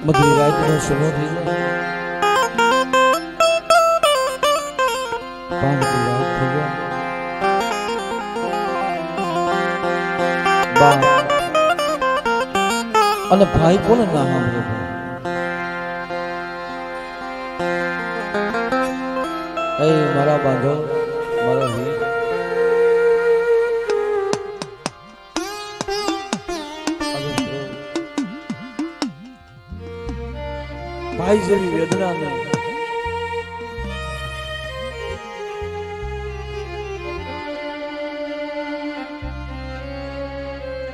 મધુરી રાતનો સમય થઈ જાય, પાંચની રાત થઈ જાય, બા અને ભાઈ કોને ના સાંભળે? એ મારા બાંધો, મારા વીર, ભાઈ જેવી વેદના નહીં.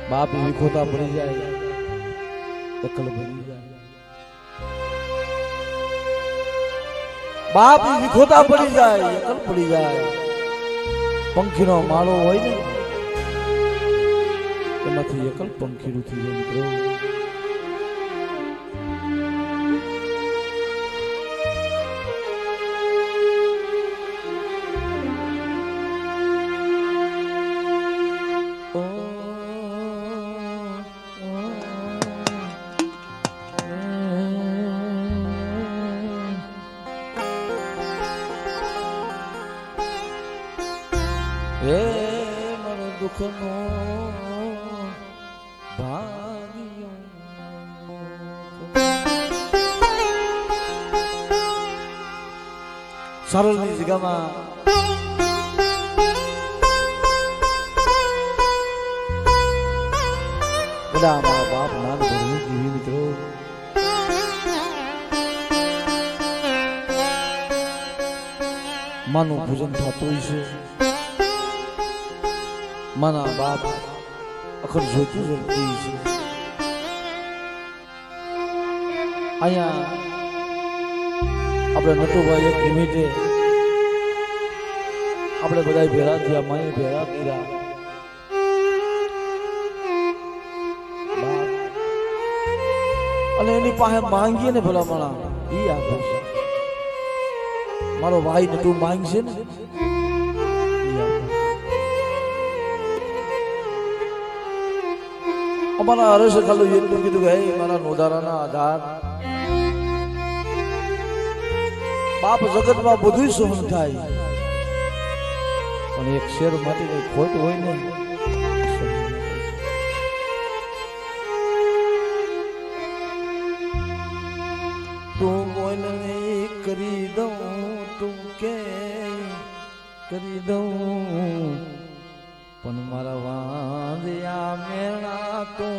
બાપ વિખોતા પડી જાય, એકલ બની જાય. બાપ વિખોતા પડી જાય, એકલ પડી જાય. પંખીનો માળો હોય ને એમાંથી એકલ પંખીનું થઈ જાય મિત્રો. હે મારો દુઃખનો ભાગ્યો, સરળની જગ્યામાં બધા મારા બાપ નામ ભરવું જીવી મિત્રો. માનું પૂજન થતું છે, માના બાપ અખર જોતું જતી છે. અહીંયા આપણે નટુભાઈ એક નિમિત્તે આપણે બધા ભેળા થયા, માએ ભેળા કર્યા. અને એની પાસે માંગીએ ને ભલા માણા ઈ આપે છે. મારો ભાઈ નટુ માંગશે ને અમારા હરેશ ખાલી એટલું કીધું કે હે મારા નોધારાના આધાર બાપ જગતમાં બધું સહન થાય, પણ એક શેર માટે કઈ ખોટ હોય ને તું બોલને કરી દઉં, તું કે કરી દઉં, પણ મારા વાંધ્યા મેળા તો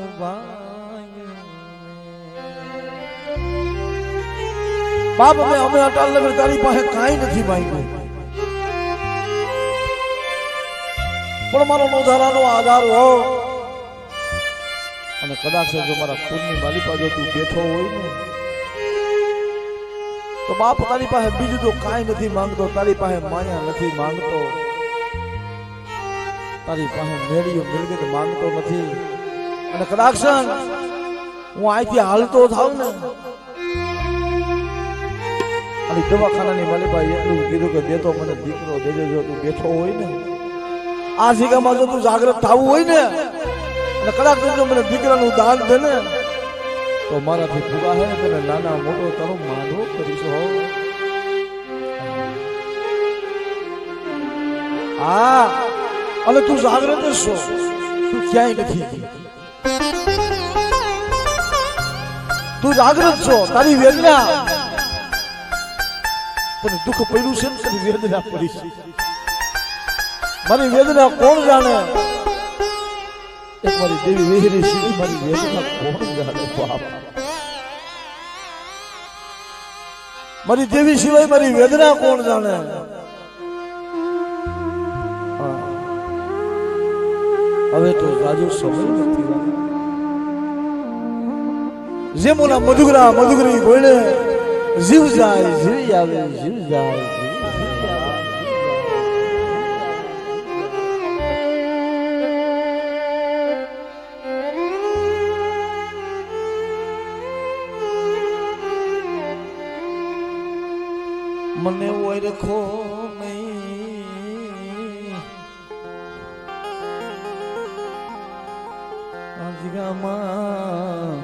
બાપ અમે અટાલ નગર તારી પાસે કાંઈ નથી માંગ્યું, પણ મારો નોધારાનો આધાર હો. અને કદાચ જો મારા કુળની માલિકા જો તું બેઠો હોય ને તો બાપ તારી પાસે બીજું તો કાંઈ નથી માંગતો, તારી પાસે માયા નથી માંગતો, તારી પાસે મેળીઓ મિલકત માંગતો નથી. અને કદાચ હું અહીંથી હાલતો થાવ ને અને દવાખાનાની માલિકાએ એટલું કીધું કે દેતો મને દીકરો દેજો, જો તું બેઠો હોય ને આ જગ્યામાં જો તું જાગૃત થવું હોય ને અને કદાચ જો મને દીકરાનું દાન દે ને તો મારાથી ભૂગા હે તને નાના મોટો તારો માનવો કરીશ. હા અને તું જાગ્રત છો, તું ક્યાંય નથી, તું જાગ્રત છો. તારી વેદના તને દુઃખ પડ્યું છે ને તારી વેદના પડી છે. મારી વેદના કોણ જાણે? એક મારી દેવી વેહરી છે, મારી વેદના કોણ જાણે? બાપ મારી દેવી સિવાય મારી વેદના કોણ જાણે? હવે તો રાજુ સમય નથી. જે મોના મધુગરા મધુગરી ગોળે જીવ જાય, જીવી આવે, જીવ જાય, મને ઓળખો નહીં આજગામાં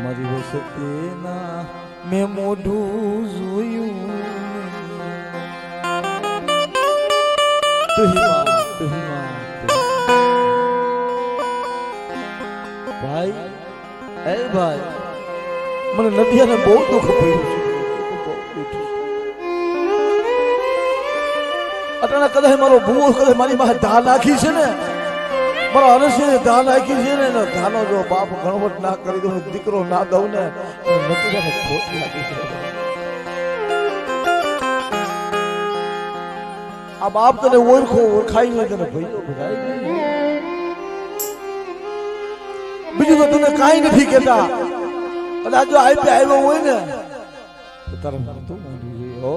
મારી વસતીના મેં મોઢું જોયું ભાઈ એ ભાઈ મને નદિયાને બહુ દુઃખ પડ્યું છે અટાણે કદાચ મારો ભૂવો કદાચ મારી પાસે ધા નાખી છે ને મારા હરસે ધા નાખી છે ને ધાનો જો બાપ ગણવટ ના કરી દઉં દીકરો ના દઉં ને નદિયાને ખોટ લાગી છે આ બાપ તને ઓળખાઈ નહીં તને ભાઈઓ બધાય બીજું તો તને કાંઈ નથી કહેતા અને આ જો આવ્યો હોય ને તો તારે તું માંડવી જોઈએ હો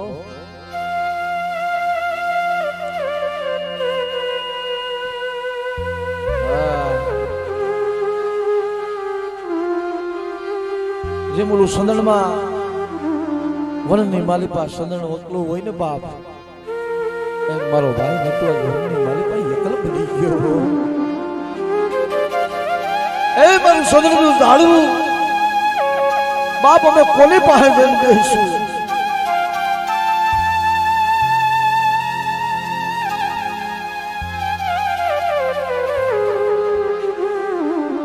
જેમ ઓલું સંદણમાં વનની માલિપા સંદણ ઓકલું હોય ને બાપ એમ મારો ભાઈ નતો વનની માલિપા એકલ બની ગયો એ મારું સંદણનું ઝાડવું બાપ અમે કોની પાસે જઈને બેસીશું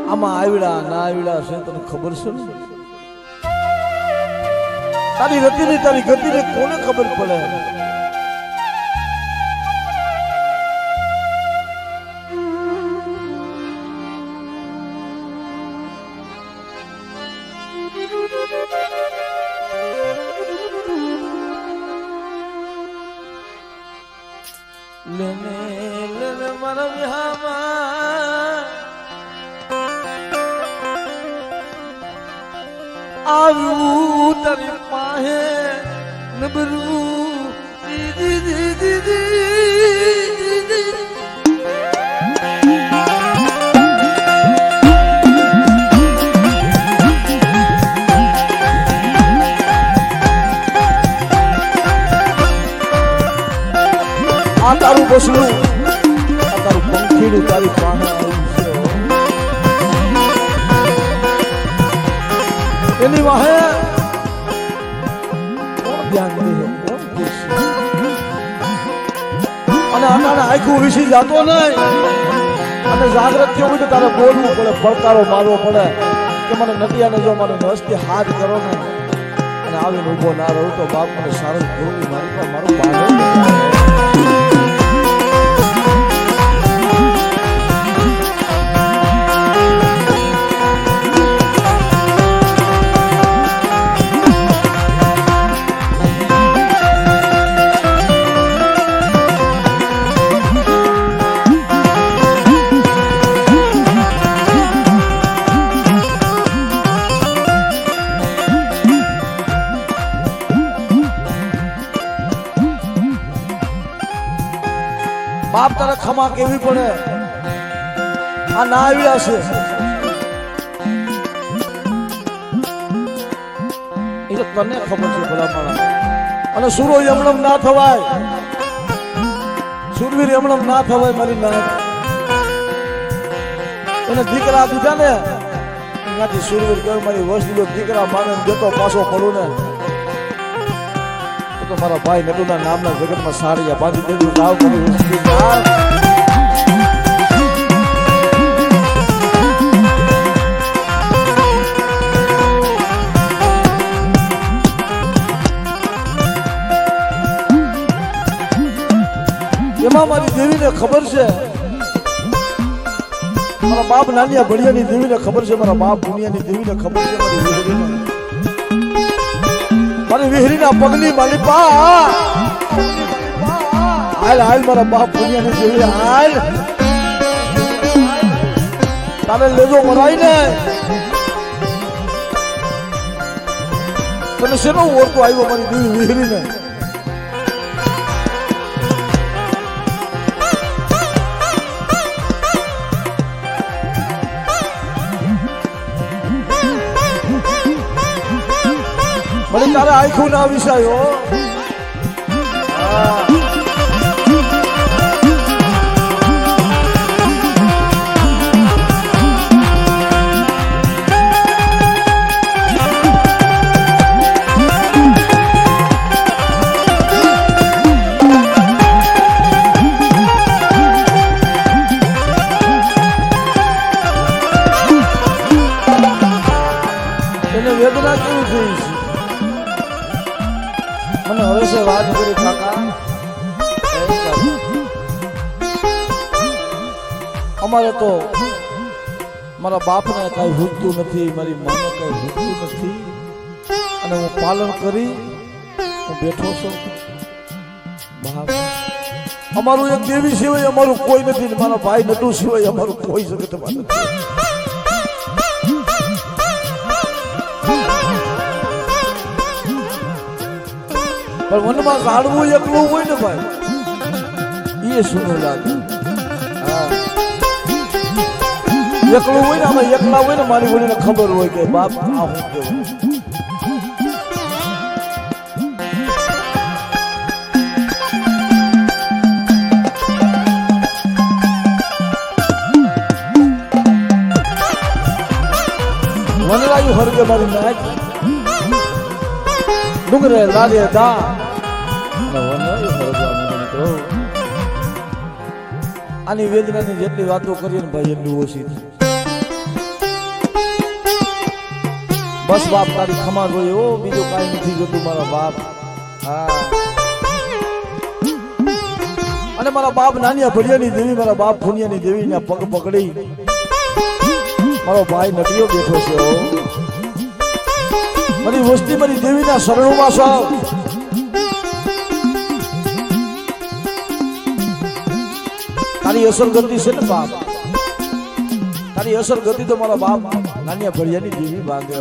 આમાં આવડા ના આવડા છે તને ખબર છે ને તારી રતિની તારી ગતિને કોને ખબર પડે લેને લેને મારા વિહામાં આવું તારી પાસે નબરું દીદી આ તારું બસલું આ તારું પંખીડું તારી પાસે એની વાહે અને આનાને આખું વિસી જતો નહીં અને જાગ્રત થયો હોય તો તારે બોલવું પડે પડકારો મારવો પડે કે મને નદિયાને જો મને હસ્તે હાથ કરો ને અને આવીને ઉભો ના રહું તો બાપ મને સારું ભૂલું મારી પર મારું બાળક બાપ તારે ખમા કેવી પડે આ ના આવ્યા છે એ તો તને ખબર છે ભલા મારા અને સુરો એમણમ ના થવાય સુરવીર એમણમ ના થવાય મારી ના એને દીકરા દીધા ને ત્યાંથી સુરવીર કહ્યું મારી વસ્તુ દીકરા માને જતો પાછો પડું ને તો મારા ભાઈ નટુના નામના જગતમાં સાડિયા બાંધી દેવું જાવ કરી એમાં મારી દેવીને ખબર છે મારા બાપ નાનિયા ભડિયાની દેવીને ખબર છે મારા બાપ દુનિયાની દેવીને ખબર છે મારી વિહરીને મારી વિહરીના પગની માલિપા હાલ હાલ મારા બાપ દુનિયાની દેવી હાલ તારે લેજો મરાય ને તને શેનો ઓળખો આવ્યો મારી દેવી વિહરીને મને તારે આખું ના વિસાયો એને વેદના કેવી થઈ છે મને હરેશે વાત કરી કાકા અમારે તો મારા બાપને કઈ ભૂલતું નથી મારી માને કઈ ભૂલતું નથી અને હું પાલન કરી હું બેઠો છું બાપ અમારું એક દેવી સિવાય અમારું કોઈ નથી મારા ભાઈ નટુ સિવાય અમારું કોઈ જગત માં નથી પણ મનમાં કાઢવું એકલું હોય ને ભાઈ એ શું લાગે એકલું હોય ને આમાં એકલા હોય ને મારી વડીને ખબર હોય કે બાપ આ હું કેવું વનરાયું હરગે મારી નાચ ડુંગરે લાગે દા વનરાયું હરગવા મિત્રો આની વેદનાની જેટલી વાતો કરીએ ને ભાઈ એટલી ઓછી બસ બાપ તારી ખમા જોઈએ ઓ બીજું કાંઈ નથી જોતું મારા બાપ હા અને મારા બાપ નાનિયા ભડિયાની દેવી મારા બાપ ફુનિયાની દેવી ના પગ પકડી મારો ભાઈ નટીયો બેઠો છે મારી વસ્તી મારી દેવીના શરણોમાં સાવ તારી અસર ગતિ છે ને બાપ તારી અસર ગતિ તો મારા બાપ નાનિયા ભડિયાની દેવી ભાંગે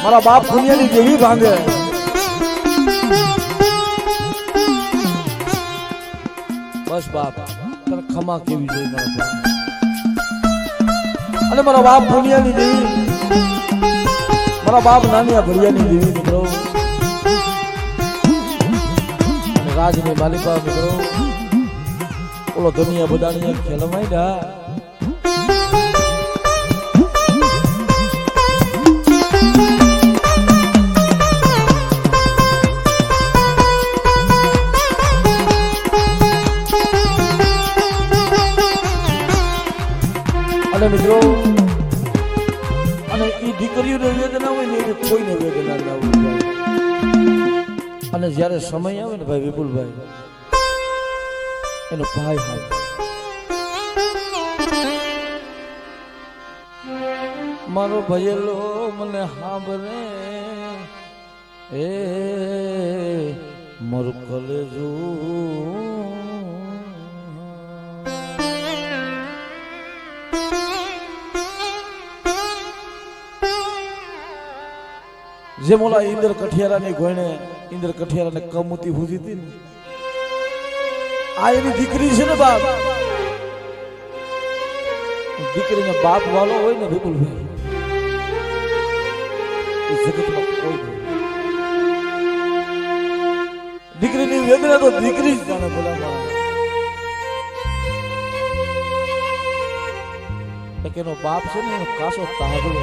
મારા બાપ ફુનિયાની દેવી ભાંગે બસ બાપ તને ખમા કેવી જોઈએ મારા બાપ અને મારા બાપ ફુનિયાની દેવી મારા બાપ નાનિયા ભડિયાની દેવી મિત્રો રાજની માલિકા મિત્રો ઓલો દુનિયા બધાની ખેલમાઈ ના અને મિત્રો અને એ દીકરીઓને વેદના હોય ને એને કોઈને વેદના ના હોય અને જ્યારે સમય આવે ને ભાઈ વિપુલભાઈ એનો ભાઈ હોય મારો ભયેલો મને સાંભળે એ મારું કલેજું જે મોલા ઇન્દ્ર કઠિયારાની ગોયણે ઇન્દ્ર કઠિયારાને કમુતી ભૂજી હતી ને આ એની દીકરી છે ને બાપ દીકરીને બાપ વાલો હોય ને વિપુલભાઈ એ જગતમાં કોઈ નહીં દીકરીની વેદના તો દીકરી જ જાણે બોલામાં એનો બાપ છે ને એનો કાસો તાગડો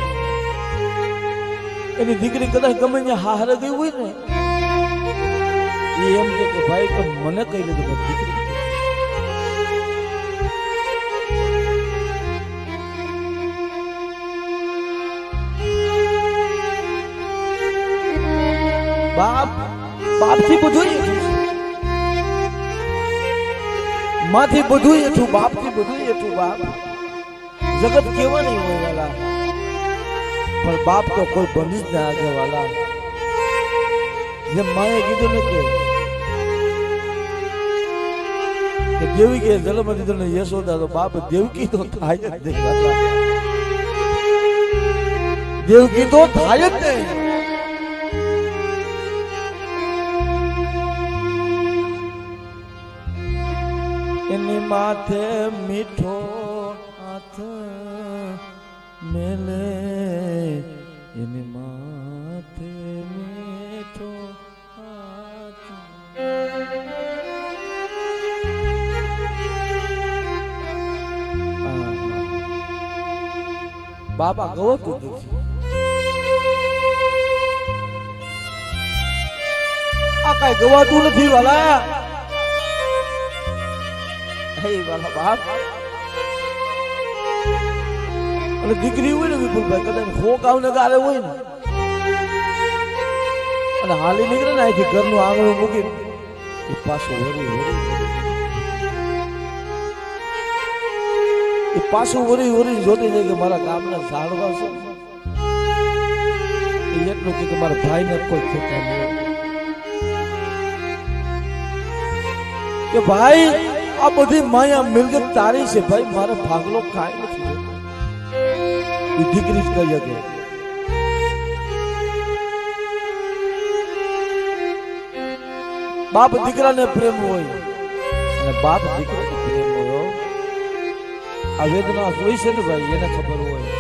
એની દીકરી કદાચ ગમે ત્યાં હારે ગઈ હોય ને એ એમ કે ભાઈ તો મને કહી લીધું દીકરી બાપ બાપથી બધું માથી બધું એઠું બાપથી બધું એઠું બાપ જગત કેવા નહીં હોય વાલા પણ બાપ તો કોઈ બની જ ના આગે વાલા જેમ માએ કીધું ને કે દેવી કે જન્મ દીધો ને યશોદા તો બાપ દેવકી તો થાય જ નહીં વાલા દેવકી તો થાય જ નહીં એની માથે મીઠો હાથ મેલે એની માથે મીઠો હાથ બાબા ગવતું આ કઈ ગવાતું નથી વાલા હે વાલા બાપ અને દીકરી હોય ને વિપુલભાઈ કદાચ ફોક આવને ગારે હોય ને અને હાલી નીકળે ને અહીંથી ઘરનું આંગણું મૂકી એ પાછું વરી જોતી જાય કે મારા ગામના ઝાડવા છે એટલું કે મારા ભાઈને કોઈ ખેતા નહીં કે ભાઈ આ બધી માયા મિલકત તારી છે ભાઈ મારે ભાગલો કાંઈ નથી એ દીકરી જ કહી શકે બાપ દીકરાને પ્રેમ હોય અને બાપ દીકરાને પ્રેમ હોય આ વેદના જોઈ છે ને ભાઈ એને ખબર હોય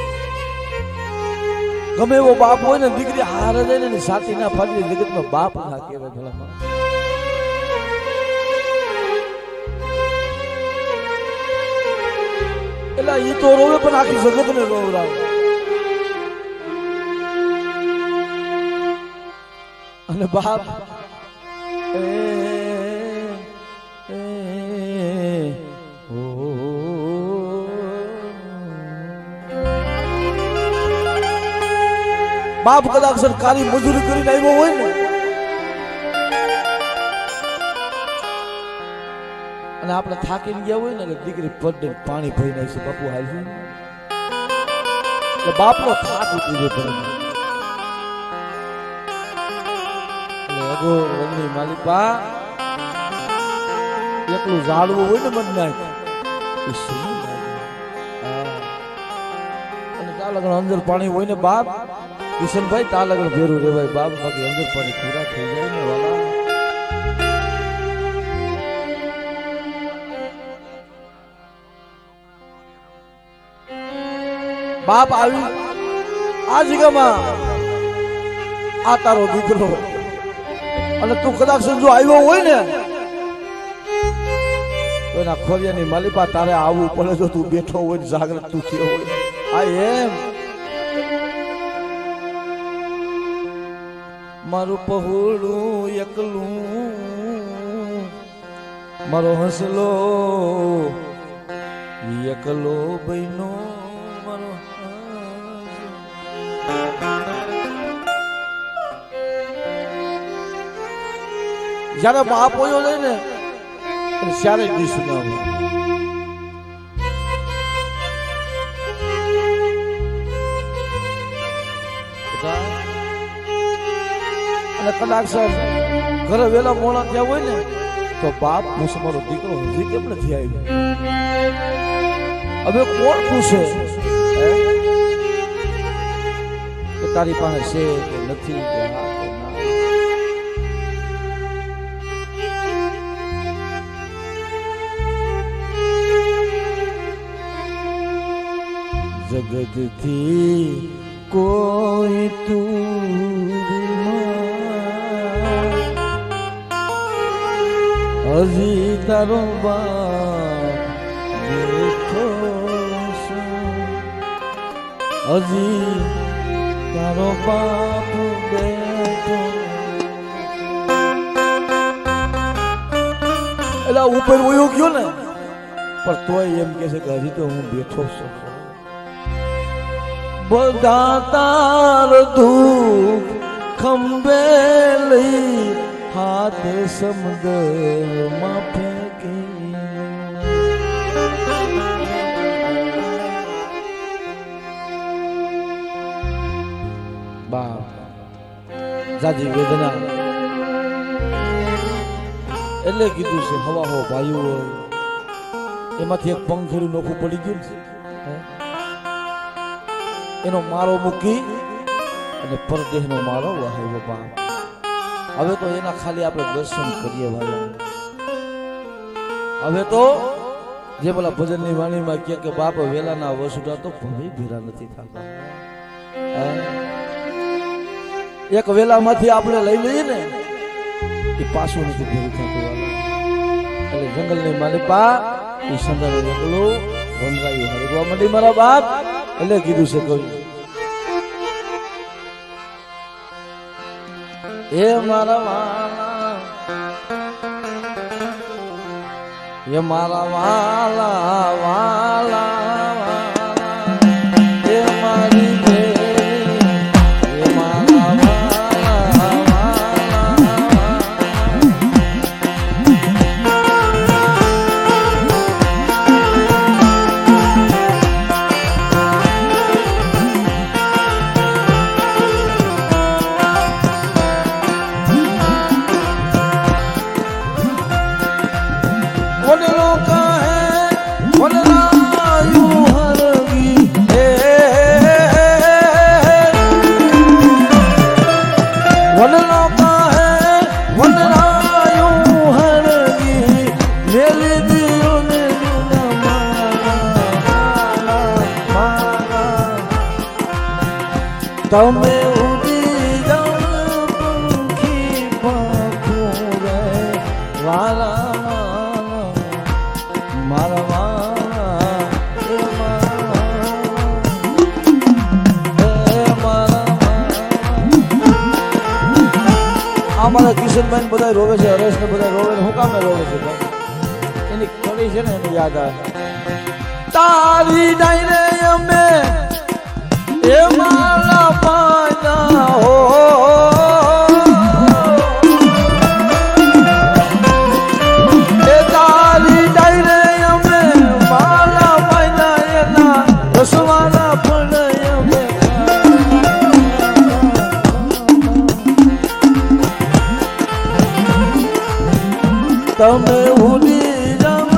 ગમે એવો બાપ હોય ને દીકરી હારે જાય ને સાથી ના ફાટી જગતમાં બાપ ના કહેવાય ભલામાં એટલે ઈ તો રોવે પણ આખી જગત ને રોવરાવે અને બાપ બાપ કદાચ સરકારી મજૂરી કરીને આવ્યો હોય ને અને આપણે થાકીને ગયા હોય ને કે દીકરી પડે પાણી ભરી નાખી છે બાપુ હાલશું એટલે બાપનો થાક ઉતરી પડે રમણી માલિકા એકલું ઝાડવું હોય ને મન નાખ અને તા લગન અંદર પાણી હોય ને બાપ કિશનભાઈ તા લગન ભેરું રેવાય બાપ બાકી અંદર પાણી પૂરા થઈ જાય ને વાલા બાપ આવી આ જગ્યામાં આ તારો દીકરો અને તું કદાચ જો આવ્યો હોય ને તો એના ખોરિયાની માલિકા તારે આવવું પડે જો તું બેઠો હોય જાગૃત તું થયો હોય આ એમ મારું પહોળું એકલું મારો હસલો એકલો બહેનો મારો જયારે બાપ હોયો જાય ને ત્યારે દી સુનાવે અને કદાચ ઘરે વેલા મોડા થયા હોય ને તો બાપ પૂછે મારો દીકરો હજી કેમ નથી આવ્યો હવે કોણ પૂછે કે તારી પાસે છે કે નથી કે હા કે ના જગતથી કોઈ તું હજી તારો બાપ બેઠો હજી તારો બાપ બેઠો એટલે ઉપર વયો ગયો ને પણ તોય એમ કે છે કે હજી તો હું બેઠો છું બધા તાર દુઃખ ખંભે લઈ હાથ સમુદ્રમાં ફેંકી બાપ જાજી વેદના એટલે કીધું છે હવા હો ભાઈઓ હોય એમાંથી એક પંખેરું નોખું પડી ગયું છે એનો મારો મૂકી અને પરદેહનો મારો વાહ્યો બાપ હવે તો એના ખાલી આપણે દર્શન કરીએ ભાઈ હવે તો જે પેલા ભજનની વાણીમાં કે બાપ વેલાના વસુડા તો ભવી ભેરા નથી થતા એક વેલામાંથી આપણે લઈ લઈએ ને એ પાછું નથી ભેરું થતું એટલે જંગલની માલિકા એ સંદર જંગલો રંગાયું હરવા મંડી મારા બાપ એટલે કીધું છે કોઈ એ મારા વાલા એ મારા વાલા વાલા એ વનનો કહે વનરાયું હરગી મેલી દિયો ને તમે ઉડી જાઓ પંખી પખું રે વાલા મારા અમારા કિશનભાઈ બધા રોવે છે, હરેશ ને બધા રોવે, હું કામે રોવે છે ભાઈ? એની કડી છે ને એને યાદ આવે. તારી ડાયરે અમે એ મારા પાના હો એ તારી ડાયરે અમે મારા પાના એના રસવાના પણ અમે તમે ઉડી જાવ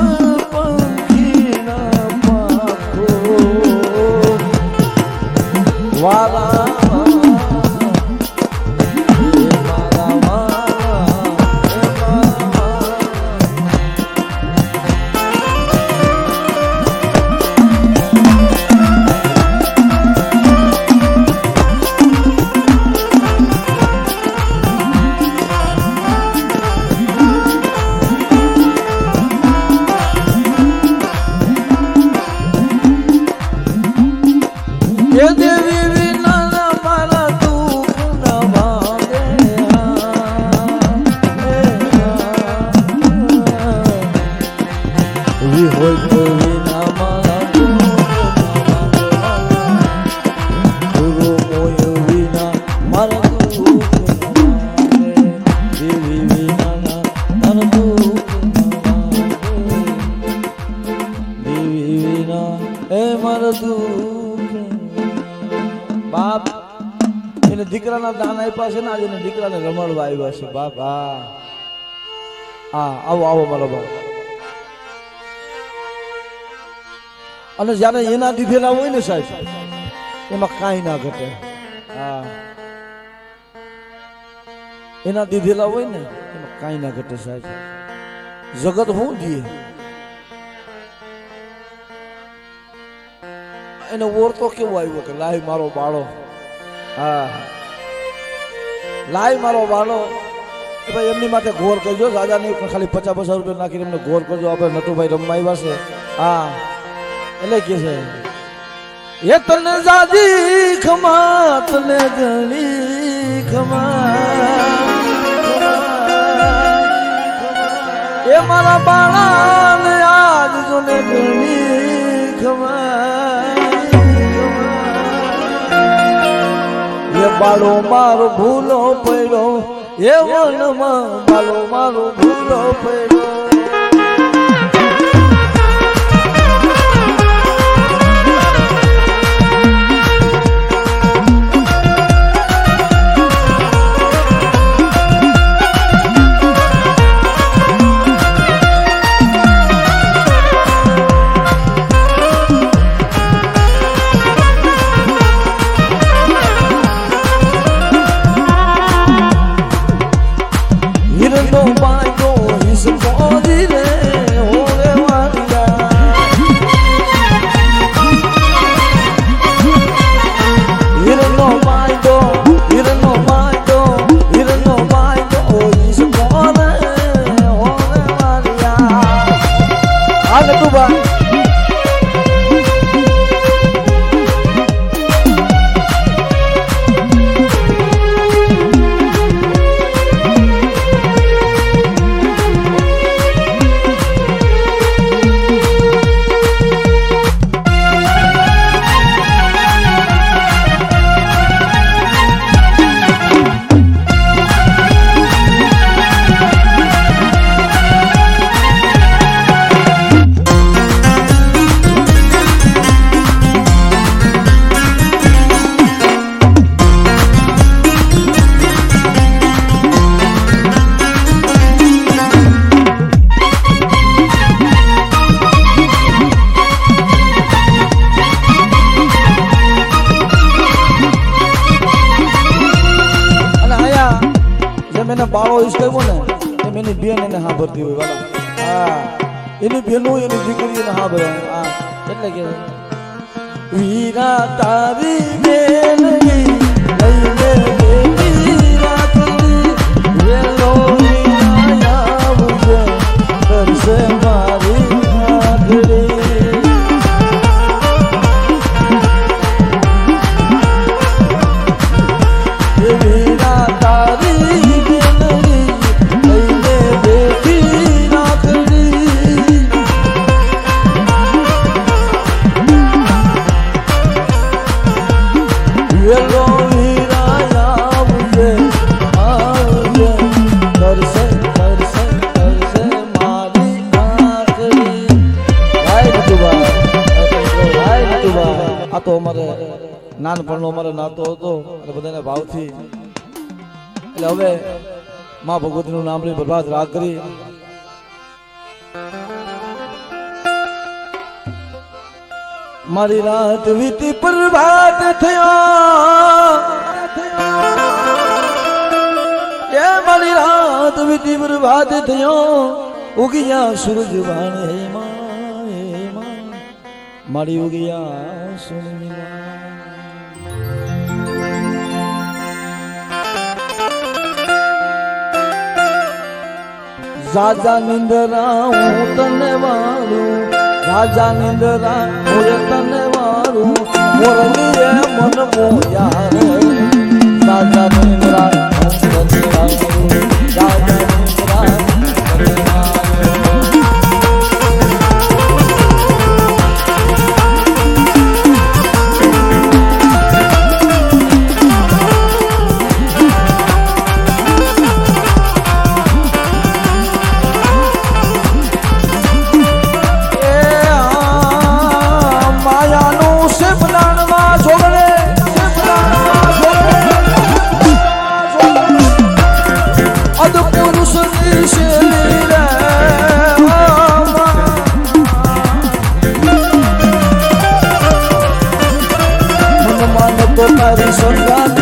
પંખીના પાખો વાલા દેવી વિના મારા દુઃખ ન ભાગે હોય તો વિના મારા ગુરુ મોય વિના મારા દુઃખ દેવી વિના મારા દુઃખ દેવી વિના એ મારા દુઃખ બાપ એને દીકરાના દાન આપ્યા છે ને આજે દીકરાને રમાડવા આવ્યા છે બાપ. હા હા આવો આવો મારો બાપ. અને જયારે એના દીધેલા હોય ને સાહેબ એમાં કાંઈ ના ઘટે. હા એના દીધેલા હોય ને એમાં કાંઈ ના ઘટે સાહેબ. જગત શું દીએ એને ઓળતો કેવો આવ્યો કે લાય મારો બાળો. હા લાય મારો બાળો. ભાઈ એમની માટે ઘોર કરજો, દાદા નહીં પણ ખાલી 50-50 રૂપિયા નાખીને એમને ઘોર કરજો. આપણે નટુભાઈ રમવા આવ્યા છે. હા એટલે કે છે એ તને જાજી ખમા તને જણી ખમા એ મારા બાળાને આજ જોને જણી ખમા એ બાળો મારો ભૂલો પડ્યો એ વનમાં બાળો મારો ભૂલો પડ્યો. Hiranno bayo his boy જેમ એને બાળો ઈચ્છાવ્યો ને એમ એની બેન એને સાંભળતી હોય વાલા. હા એની બેનો એની દીકરીને સાંભળે. હા એટલે કે વીરા તારી બેનની લઈને બેટી રાખડી વેલો વીરા આવજે કરશે મારી આખડી. વીરા તારી બેનની લઈને બેટી રાખડી વેલો વીરા આવજે આવજે કરશે કરશે કરશે મારી આખડી. ભાઈ નટુભા આ તો અમારે નાનપણનો અમારે નાતો હતો એટલે બધાને ભાવથી એટલે હવે માં ભગવતીનું નામ લઈ બરબાદ રાગ કરી. મારી રાત વીતી પ્રભાત થયો એ મારી રાત વીતી પ્રભાત થયો ઉગિયા સૂરજ વાણે હેમાં મારી ઉગિયા સૂરજ રાજા નિંદરા હું તને વાળું રાજા નિંદરા હું તને વાળું મોરલીએ મન મોયા રે રાજા નિંદરા હું તને વાળું રાજા નિંદરા તને તારી સંગાત